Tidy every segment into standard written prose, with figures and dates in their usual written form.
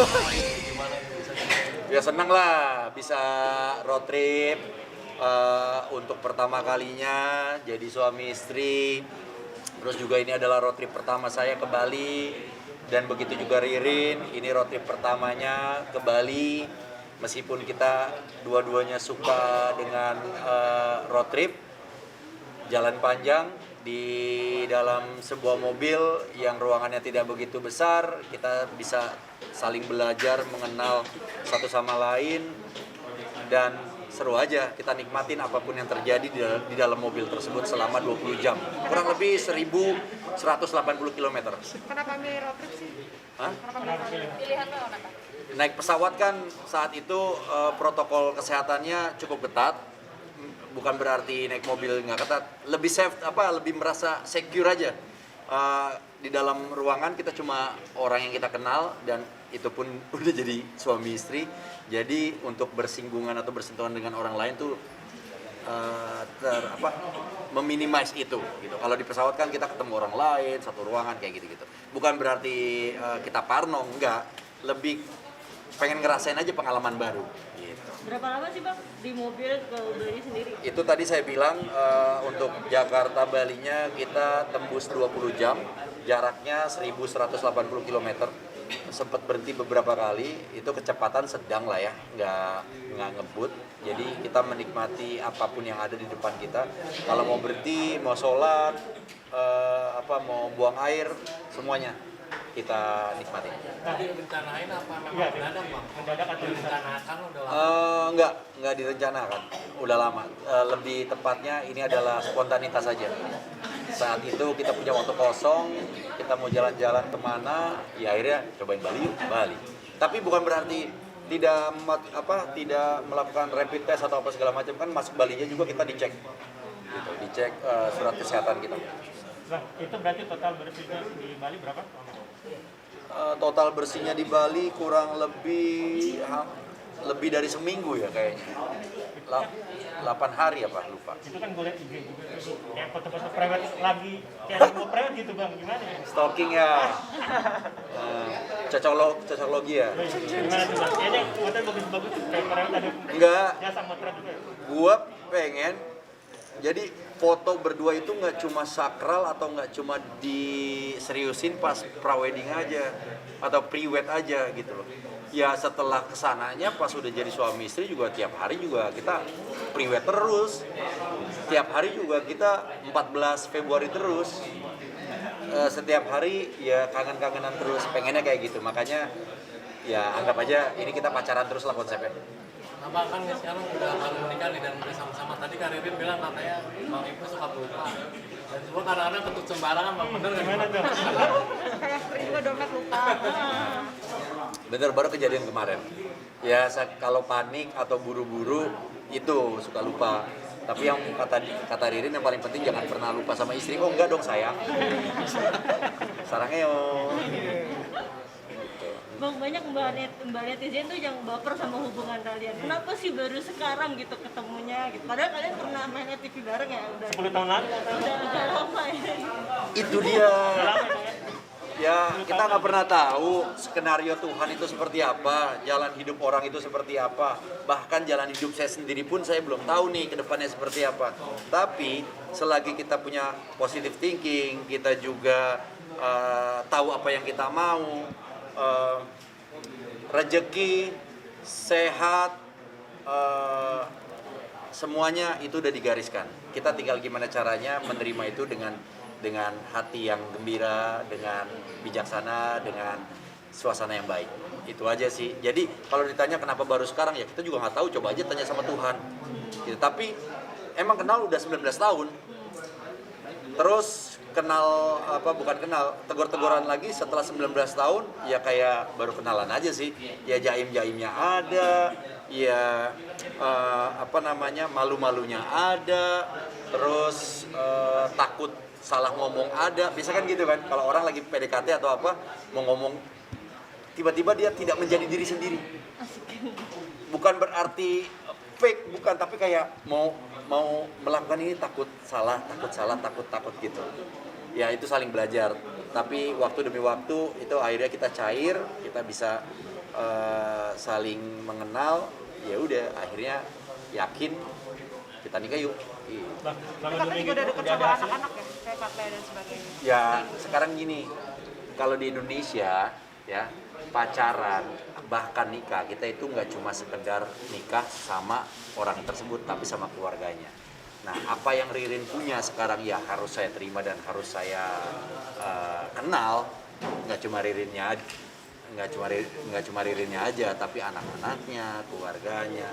Gimana bisa? Ya senang lah bisa road trip untuk pertama kalinya jadi suami istri. Terus juga ini adalah road trip pertama saya ke Bali dan begitu juga Ririn, ini road trip pertamanya ke Bali. Meskipun kita dua-duanya suka dengan road trip, jalan panjang di dalam sebuah mobil yang ruangannya tidak begitu besar, kita bisa saling belajar mengenal satu sama lain dan seru aja, kita nikmatin apapun yang terjadi di dalam mobil tersebut selama 20 jam, kurang lebih 1180 km. Kenapa milih road trip sih? Hah? Kenapa milih road trip? Pilihan lo apa? Naik pesawat kan saat itu protokol kesehatannya cukup ketat, bukan berarti naik mobil nggak ketat, lebih safe lebih merasa secure aja. Di dalam ruangan kita cuma orang yang kita kenal dan itu pun udah jadi suami istri, jadi untuk bersinggungan atau bersentuhan dengan orang lain tuh meminimize itu gitu. Kalau di pesawat kan kita ketemu orang lain satu ruangan kayak gitu-gitu. Bukan berarti kita parno, enggak, lebih pengen ngerasain aja pengalaman baru gitu. Berapa lama sih Bang di mobil ke Bali sendiri? Itu tadi saya bilang untuk Jakarta Balinya kita tembus 20 jam, jaraknya 1180 km. Sempat berhenti beberapa kali, itu kecepatan sedang lah ya, nggak ngebut. Jadi kita menikmati apapun yang ada di depan kita. Kalau mau berhenti, mau sholat, mau buang air, semuanya kita nikmati. Tadi rencanain apa memang mendadak Bang? Mendadak atau direncanakan udah lama? Nggak direncanakan, udah lama. Lebih tepatnya ini adalah spontanitas saja. Saat itu kita punya waktu kosong, kita mau jalan-jalan kemana, ya akhirnya cobain Bali yuk, Bali. Tapi bukan berarti tidak melakukan rapid test atau apa segala macam, kan masuk Balinya juga kita dicek, gitu, dicek surat kesehatan kita. Bang, itu berarti total bersihnya di Bali berapa? Total bersihnya di Bali kurang lebih dari seminggu ya kayaknya. 8 hari apa lupa. Itu kan gue liat IG juga tuh, kayak foto-foto private lagi, kayak mau private gitu Bang, gimana ya? Stalking ya. Cocoklogi ya. Gimana tuh Bang? Kayaknya fotonya bagus-bagus, kayak private ada Enggak, jasa motret juga. gua pengen jadi foto berdua itu nggak cuma sakral atau nggak cuma diseriusin pas prawedding aja atau pre-wed aja gitu loh. Ya setelah kesananya pas udah jadi suami istri juga tiap hari juga kita pre-wed terus. Tiap hari juga kita 14 Februari terus. Setiap hari ya kangen-kangenan terus, pengennya kayak gitu. Makanya ya anggap aja ini kita pacaran terus lah konsepnya. Abang kan sekarang udah baru menikah nih dan udah sama-sama. Tadi Kak Ririn bilang katanya Bang Ibu suka lupa. Dan semua kadang-kadang ketut sembarangan Bang, bener nggak Gimana tuh? Kayak sering juga dompet lupa. Bener, baru kejadian kemarin. Ya kalau panik atau buru-buru itu suka lupa. Tapi yang kata Ririn yang paling penting jangan pernah lupa sama istri. Oh enggak dong sayang. Sarangnya yo. Bang, banyak mbak netizen tuh yang baper sama hubungan kalian. Kenapa sih baru sekarang gitu ketemunya gitu? Padahal kalian pernah main TV bareng ya, udah 10 tahun lalu. udah lama ya. Itu dia. Ya kita nggak pernah tahu skenario Tuhan itu seperti apa, jalan hidup orang itu seperti apa. Bahkan jalan hidup saya sendiri pun saya belum tahu nih ke depannya seperti apa. Tapi selagi kita punya positive thinking, kita juga tahu apa yang kita mau, rezeki, sehat, semuanya itu udah digariskan. Kita tinggal gimana caranya menerima itu dengan hati yang gembira, dengan bijaksana, dengan suasana yang baik. Itu aja sih. Jadi kalau ditanya kenapa baru sekarang, ya kita juga nggak tahu. Coba aja tanya sama Tuhan. Gitu. Tapi emang kenal udah 19 tahun. Terus tegur-teguran lagi setelah 19 tahun, ya kayak baru kenalan aja sih. Ya jaim-jaimnya ada, ya malu-malunya ada, terus takut salah ngomong ada. Biasa kan gitu kan, kalau orang lagi PDKT atau apa, mau ngomong, tiba-tiba dia tidak menjadi diri sendiri. Bukan berarti fake, bukan, tapi kayak mau melakukan ini takut salah, takut gitu. Ya itu saling belajar. Tapi waktu demi waktu itu akhirnya kita cair, kita bisa saling mengenal, ya udah akhirnya yakin kita nikah yuk. Bang, selama 2 Katanya minggu juga udah itu deket udah sama ada hasil. anak-anak ya, kayak Kak Lea dan sebagainya. Ya sekarang gini, kalau di Indonesia ya pacaran bahkan nikah kita itu nggak cuma sekedar nikah sama orang tersebut tapi sama keluarganya. Nah apa yang Ririn punya sekarang ya harus saya terima dan harus saya kenal. Nggak cuma Ririnnya nggak cuma Ririnnya aja tapi anak-anaknya, keluarganya,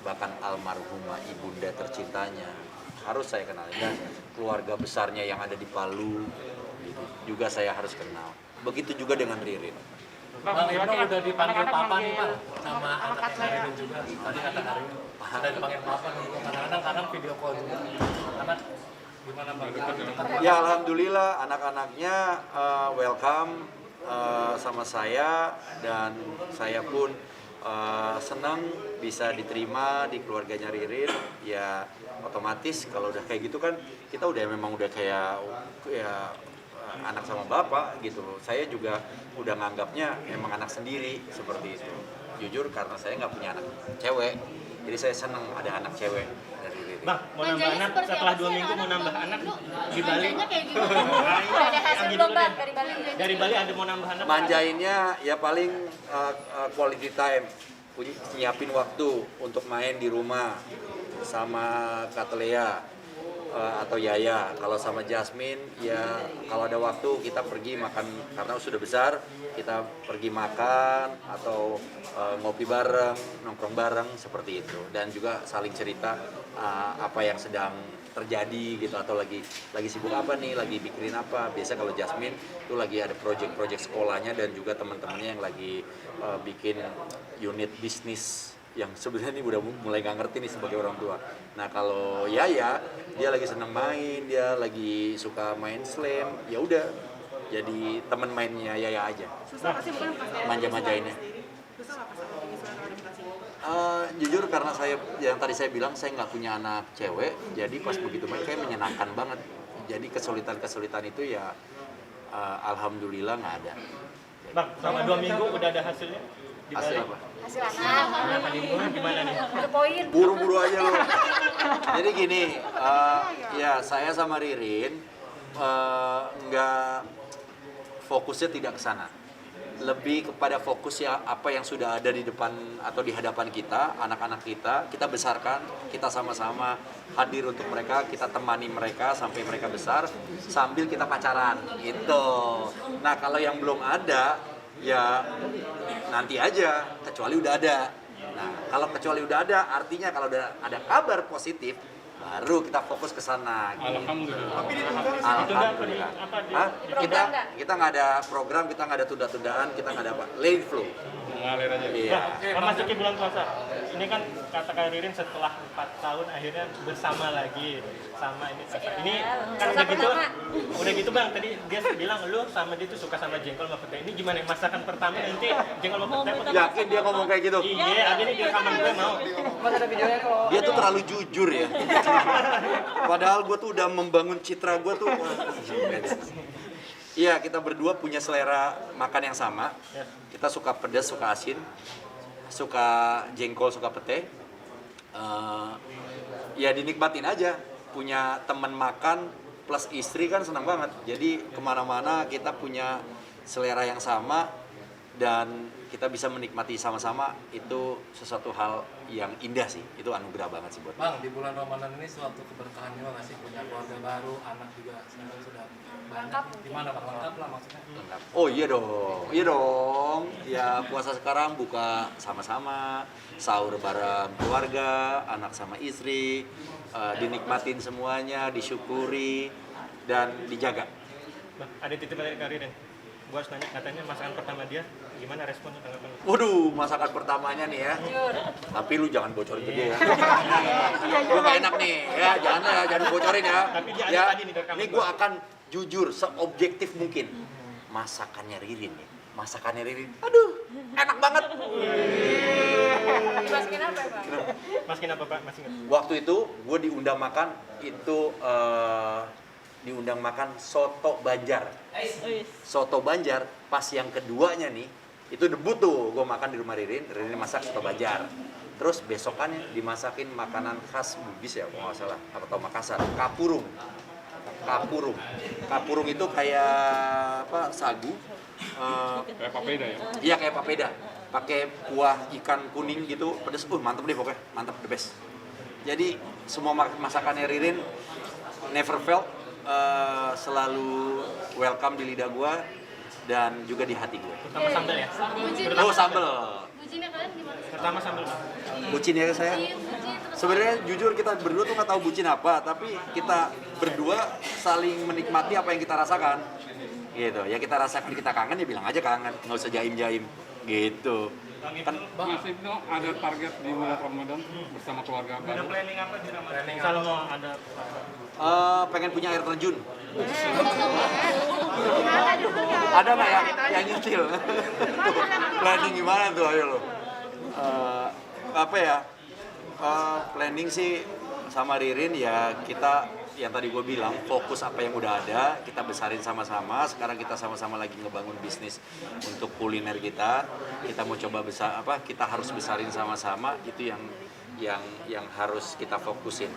bahkan almarhumah ibunda tercintanya harus saya kenal, dan keluarga besarnya yang ada di Palu juga saya harus kenal. Begitu juga dengan Ririn. Bang Ibnu udah dipanggil anak-anak papa nih manggil Bang, sama anak anaknya saya. Ririn juga. Tadi kata Karin, udah dipanggil papa nih. Kadang-kadang video call juga. Anak gimana Bang? Ya alhamdulillah anak-anaknya welcome sama saya, dan saya pun senang bisa diterima di keluarganya Ririn. Ya otomatis kalau udah kayak gitu kan kita memang udah kayak ya anak sama bapak gitu loh. Saya juga udah nganggapnya emang anak sendiri seperti itu. Jujur karena saya nggak punya anak cewek, jadi saya senang ada anak cewek dari Ririn. Bang, mau nambah Manjanya anak seperti setelah apa 2 sih minggu mau nambah Bang anak Ibnu? di Bali. Manjanya kayak gimana? Udah ada hasil Yang belum gitu Bang deh. dari Bali? Dari Bali ada mau nambah anak? Manjainnya ya paling quality time, nyiapin waktu untuk main di rumah sama Katlea atau Yaya. Kalau sama Jasmine ya kalau ada waktu kita pergi makan, karena sudah besar kita pergi makan atau ngopi bareng, nongkrong bareng seperti itu, dan juga saling cerita apa yang sedang terjadi gitu, atau lagi sibuk apa nih, lagi mikirin apa. Biasa kalau Jasmine itu lagi ada project sekolahnya dan juga teman-temannya yang lagi bikin unit bisnis yang sebenarnya ini udah mulai nggak ngerti nih sebagai orang tua. Nah kalau Yaya dia lagi seneng main, dia lagi suka main slam, ya udah jadi teman mainnya Yaya aja. Susah nggak sih bukan pas dia Manja-manjainnya. susah nggak pas sama penyesuaian orientasi? Jujur karena saya yang tadi saya bilang saya nggak punya anak cewek, jadi pas begitu main kayak menyenangkan banget. Jadi kesulitan itu ya alhamdulillah nggak ada. Bang, selama 2 minggu udah ada hasilnya di Bali. Hasil apa? Hasil anak. Nah, honeymoon gimana nih? Ke poin. Buru-buru aja loh. Jadi gini, ya saya sama Ririn nggak fokusnya tidak ke sana. Lebih kepada fokus ya apa yang sudah ada di depan atau di hadapan kita, anak-anak kita besarkan, kita sama-sama hadir untuk mereka, kita temani mereka sampai mereka besar sambil kita pacaran gitu. Nah kalau yang belum ada ya nanti aja, kecuali udah ada. Nah kalau kecuali udah ada artinya kalau udah ada kabar positif baru kita fokus ke sana gitu. Alhamdulillah. Apa di- Hah? Program nggak? Kita nggak ada program, kita nggak ada tunda-tundaan, kita nggak ada apa, let it flow. Ngalir aja. Iya. Memasuki bulan puasa. Ini kan kata Kak Ririn setelah 4 tahun akhirnya bersama lagi sama ini. Ini kan udah gitu, udah gitu Bang. Tadi dia bilang lu sama dia tuh suka sama jengkol sama pete. Ini gimana masakan pertama nanti jengkol sama pete? Yakin dia ngomong kayak gitu? Iya, ada nih di rekaman gue mau. Dia tuh terlalu jujur ya. Padahal gue tuh udah membangun citra gue tuh. Iya, kita berdua punya selera makan yang sama. Kita suka pedas, suka asin, suka jengkol, suka pete. Ya dinikmatin aja. Punya teman makan plus istri kan senang banget. Jadi kemana-mana kita punya selera yang sama dan kita bisa menikmati sama-sama, itu sesuatu hal yang indah sih. Itu anugerah banget sih buat Bang, di bulan Ramadan ini suatu keberkahan juga nggak sih, punya keluarga baru, anak juga sekarang sudah banyak. Gimana Bang, lengkap lah maksudnya? Oh iya dong. Ya puasa sekarang buka sama-sama, sahur bareng keluarga, anak sama istri, dinikmatin semuanya, disyukuri dan dijaga. Bang, ada titipan dari Kak Ririn. Gua harus nanya, katanya masakan pertama dia gimana responnya, tanggapan lu? Waduh, masakan pertamanya nih ya. Tapi lu jangan bocorin ke dia ya. Gue gak enak nih, ya jangan bocorin ya. Tapi dia ada Ya, tadi nih di rekaman ini gue akan jujur seobjektif mungkin. Masakannya Ririn ya, masakannya Ririn. Aduh, enak banget. Dimasukin apa ya Bang? Masukin apa Pak? Masih nggak? Waktu itu gue diundang makan soto Banjar. Soto Banjar pas yang keduanya nih Itu debut tuh, gue makan di rumah Ririn masak soto Banjar. Terus besokannya dimasakin makanan khas Bugis ya, kalau nggak salah, atau Makassar, kapurung. Kapurung itu kayak apa? Sagu. Kayak papeda ya? Iya kayak papeda. Pakai kuah ikan kuning gitu, pedes. Mantep deh pokoknya, mantep, the best. Jadi semua masakannya Ririn never failed, selalu welcome di lidah gua dan juga di hati gue. Terutama sambal ya. Oh sambel. Bucinnya kalian gimana sih? Pertama sambal. Bucin ya saya. Bucin terus Sebenarnya jujur kita berdua tuh nggak tahu bucin apa, tapi kita berdua saling menikmati apa yang kita rasakan. Gitu. Ya kita rasakan kita kangen ya bilang aja kangen, nggak usah jaim-jaim. Gitu. Kan Mas Ibnu ada target di bulan Ramadan bersama keluarga Ada baru? planning apa di Ramadan? Kalau mau ada pengen punya air terjun. Ada nggak yang nyicil? Planning gimana tuh ayo lo? Apa ya? Planning sih sama Ririn ya kita yang tadi gue bilang fokus apa yang udah ada kita besarin sama-sama. Sekarang kita sama-sama lagi ngebangun bisnis untuk kuliner kita mau coba besar apa kita harus besarin sama-sama itu yang harus kita fokusin.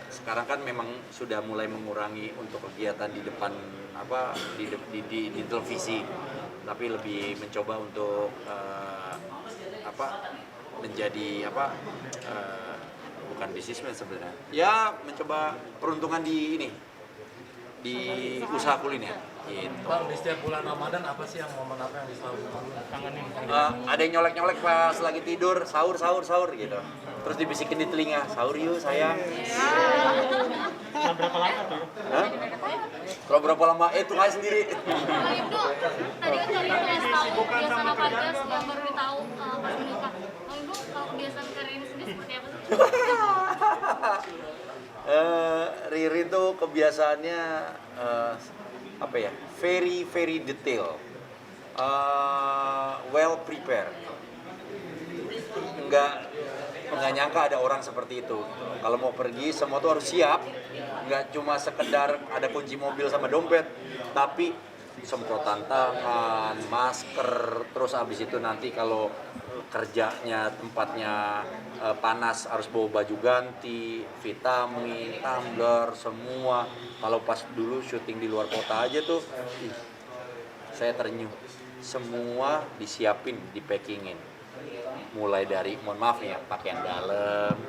Sekarang kan memang sudah mulai mengurangi untuk kegiatan di depan apa di televisi tapi lebih mencoba untuk menjadi bukan bisnismen sebenarnya. Ya mencoba peruntungan di usaha kuliner. Gitu. Bang, di setiap bulan Ramadan apa sih yang momen apa yang selalu kangenin? Ada yang nyolek-nyolek pas lagi tidur, sahur gitu. Terus dibisikin di telinga, sahur yuk sayang. Nah, berapa lama tuh? Hah? Kalau berapa lama? Itu aja sendiri. Bang Ibnu, tadi kan kalian ngasih tahu kebiasaan apa aja yang baru ditahu pas menikah. Bang Ibnu, kalau kebiasaan karir ini sendiri seperti apa sih? Riri tuh kebiasaannya apa ya? Very detail. Well prepared. Nggak nyangka ada orang seperti itu. Kalau mau pergi semua tuh harus siap. Nggak cuma sekedar ada kunci mobil sama dompet, tapi semprotan tangan, masker, terus habis itu nanti kalau kerjanya tempatnya panas harus bawa baju ganti, vitamin, tumbler, semua. Kalau pas dulu syuting di luar kota aja tuh, saya terenyuh. Semua disiapin, dipackingin. Mulai dari, mohon maaf ya, pakaian dalam,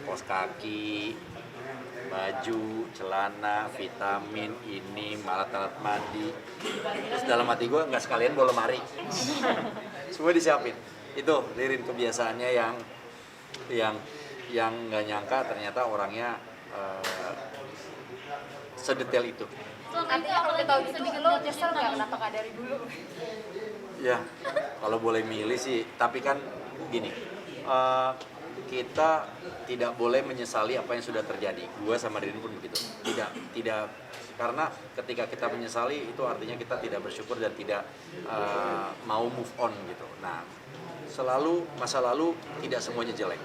kaos kaki, baju, celana, vitamin, ini, alat-alat mandi. Terus dalam hati gue nggak sekalian bawa lemari. Semua disiapin. Itu Ririn kebiasaannya yang nggak nyangka ternyata orangnya sedetail itu. Artinya kalau kita tahu gitu, lo nyesel nggak kenapa nggak dari dulu? Ya, kalau boleh milih sih, tapi kan gini, kita tidak boleh menyesali apa yang sudah terjadi. Gua sama Ririn pun begitu. Tidak, karena ketika kita menyesali itu artinya kita tidak bersyukur dan tidak mau move on gitu. Nah, selalu masa lalu tidak semuanya jelek.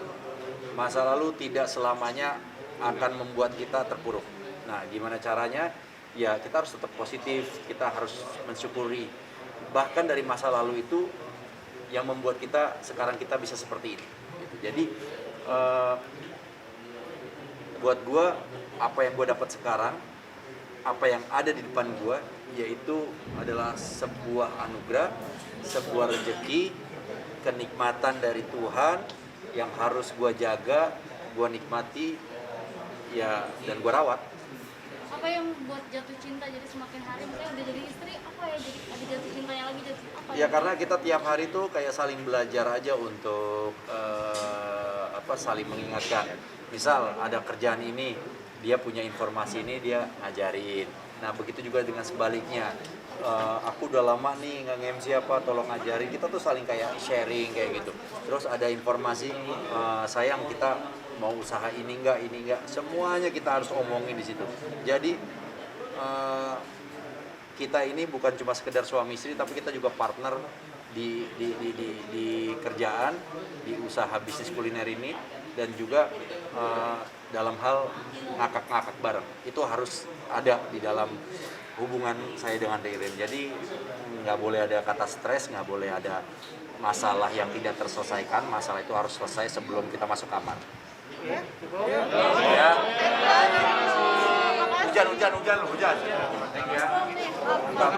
Masa lalu tidak selamanya akan membuat kita terpuruk. Nah, gimana caranya? Ya, kita harus tetap positif, kita harus mensyukuri. Bahkan dari masa lalu itu yang membuat kita sekarang kita bisa seperti ini. Gitu. Jadi buat gue apa yang gue dapat sekarang, apa yang ada di depan gue, yaitu adalah sebuah anugerah, sebuah rezeki, kenikmatan dari Tuhan yang harus gue jaga, gue nikmati, ya dan gue rawat. Apa yang buat jatuh cinta jadi semakin hari? Misalnya udah jadi istri, apa ya jadi ada jatuh cintanya lagi apa? Ya karena kita tiap hari tuh kayak saling belajar aja untuk saling mengingatkan. Misal ada kerjaan ini, dia punya informasi ini, dia ngajarin. Nah begitu juga dengan sebaliknya. Aku udah lama nih nggak nge-MC apa, tolong ngajarin. Kita tuh saling kayak sharing kayak gitu. Terus ada informasi, sayang kita mau usaha ini enggak, semuanya kita harus omongin di situ. Jadi kita ini bukan cuma sekedar suami istri, tapi kita juga partner di kerjaan, di usaha bisnis kuliner ini, dan juga dalam hal ngakak-ngakak bareng. Itu harus ada di dalam hubungan saya dengan Ririn. Jadi nggak boleh ada kata stres, nggak boleh ada masalah yang tidak terselesaikan. Masalah itu harus selesai sebelum kita masuk kamar. Ya. Hujan. Thank you ya.